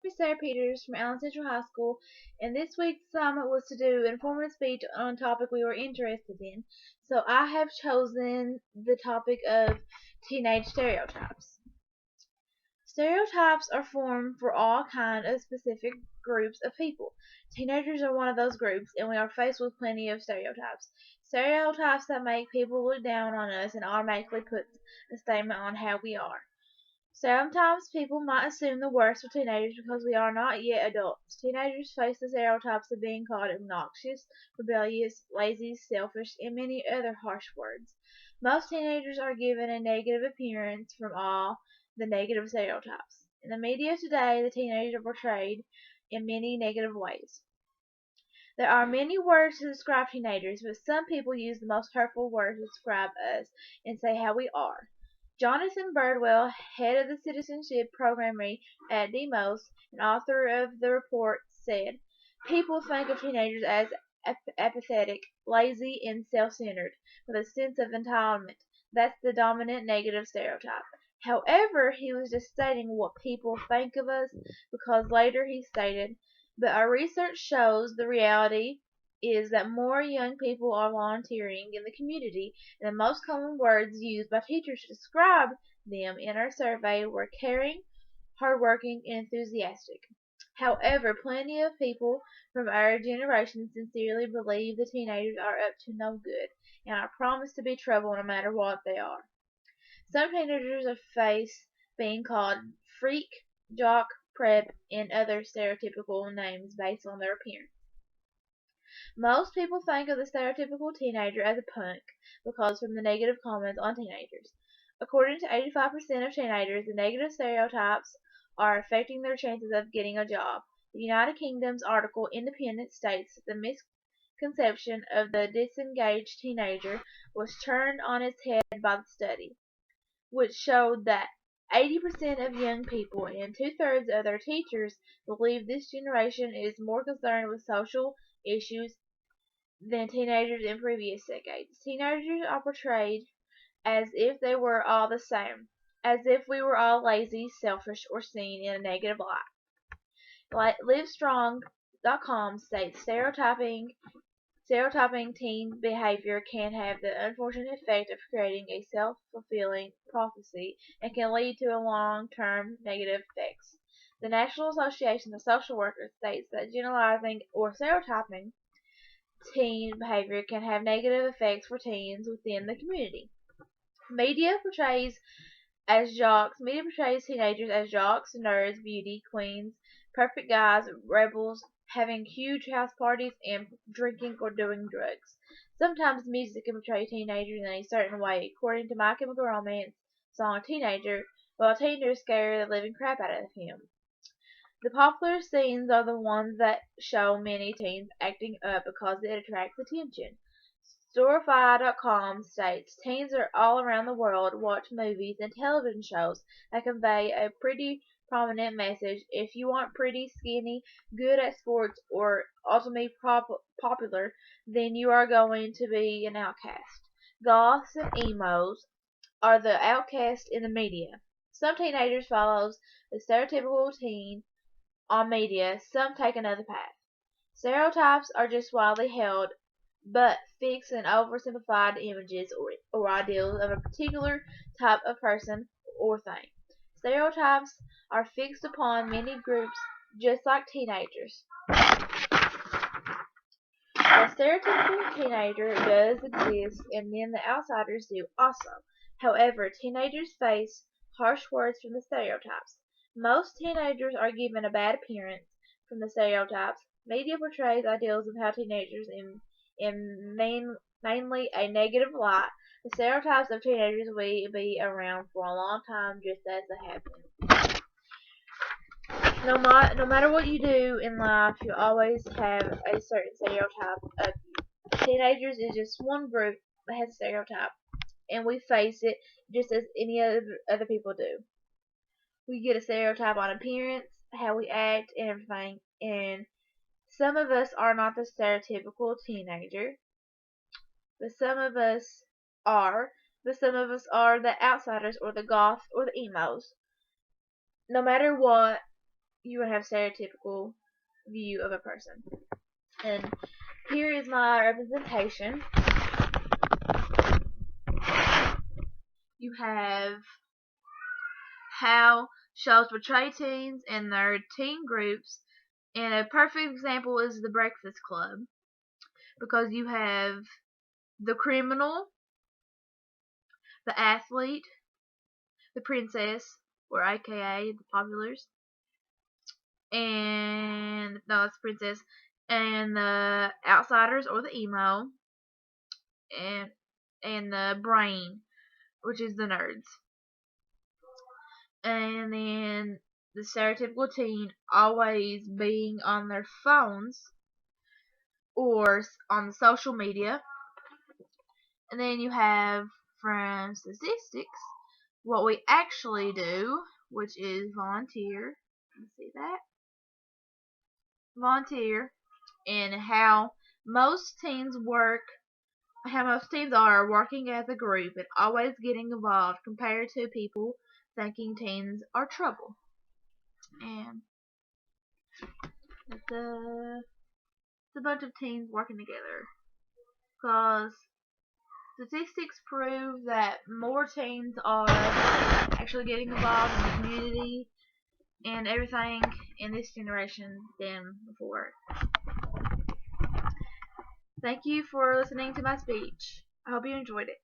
name is Sarah Peters from Allen Central High School, and this week's assignment was to do an informative speech on a topic we were interested in. So I have chosen the topic of teenage stereotypes. Stereotypes are formed for all kinds of specific groups of people. Teenagers are one of those groups, and we are faced with plenty of stereotypes. Stereotypes that make people look down on us and automatically put a statement on how we are. Sometimes people might assume the worst of teenagers because we are not yet adults. Teenagers face the stereotypes of being called obnoxious, rebellious, lazy, selfish, and many other harsh words. Most teenagers are given a negative appearance from all the negative stereotypes. In the media today, the teenagers are portrayed in many negative ways. There are many words to describe teenagers, but some people use the most hurtful words to describe us and say how we are. Jonathan Birdwell, head of the Citizenship Programme at Demos and author of the report, said, "People think of teenagers as apathetic, lazy, and self-centered, with a sense of entitlement. That's the dominant negative stereotype." However, he was just stating what people think of us, because later he stated, "But our research shows the reality is that more young people are volunteering in the community, and the most common words used by teachers to describe them in our survey were caring, hardworking, and enthusiastic." However, plenty of people from our generation sincerely believe the teenagers are up to no good, and are promised to be trouble no matter what they are. Some teenagers are faced being called freak, jock, prep, and other stereotypical names based on their appearance. Most people think of the stereotypical teenager as a punk because from the negative comments on teenagers. According to 85% of teenagers, the negative stereotypes are affecting their chances of getting a job. The United Kingdom's article Independent states that the misconception of the disengaged teenager was turned on its head by the study, which showed that 80% of young people and two-thirds of their teachers believe this generation is more concerned with social issues than teenagers in previous decades. Teenagers are portrayed as if they were all the same, as if we were all lazy, selfish, or seen in a negative light. Livestrong.com states stereotyping teen behavior can have the unfortunate effect of creating a self-fulfilling prophecy and can lead to long-term negative effects. The National Association of Social Workers states that generalizing or stereotyping teen behavior can have negative effects for teens within the community. Media portrays teenagers as jocks, nerds, beauty queens, perfect guys, rebels, having huge house parties, and drinking or doing drugs. Sometimes music can portray teenagers in a certain way. According to My Chemical Romance song Teenager, well, a teenager scared the living crap out of him. The popular scenes are the ones that show many teens acting up because it attracts attention. Storyfy.com states teens all around the world watch movies and television shows that convey a pretty prominent message. If you aren't pretty, skinny, good at sports, or ultimately popular, then you are going to be an outcast. Goths and emos are the outcast in the media. Some teenagers follow the stereotypical teen on media, some take another path. Stereotypes are just widely held but fixed and oversimplified images or ideals of a particular type of person or thing. Stereotypes are fixed upon many groups just like teenagers. The stereotypical teenager does exist and then the outsiders do also. However, teenagers face harsh words from the stereotypes. Most teenagers are given a bad appearance from the stereotypes. Media portrays ideals of how teenagers mainly a negative light. The stereotypes of teenagers will be around for a long time just as they have been. No matter what you do in life, you always have a certain stereotype of you. Teenagers is just one group that has a stereotype, and we face it just as any other people do. We get a stereotype on appearance, how we act, and everything, and some of us are not the stereotypical teenager, but some of us are, the outsiders or the goths or the emos. No matter what, you would have stereotypical view of a person. And here is my representation. You have how shows portray teens and their teen groups, and a perfect example is The Breakfast Club, because you have the criminal, the athlete, the princess, or aka the populars, and no, it's princess, and the outsiders or the emo, and the brain, which is the nerds. And then the stereotypical teen always being on their phones or on social media. And then you have from statistics what we actually do, which is volunteer. You see that? Volunteer, and how most teens are working as a group and always getting involved compared to people thinking teens are trouble. And it's a bunch of teens working together, because statistics prove that more teens are actually getting involved in the community and everything in this generation than before. Thank you for listening to my speech. I hope you enjoyed it.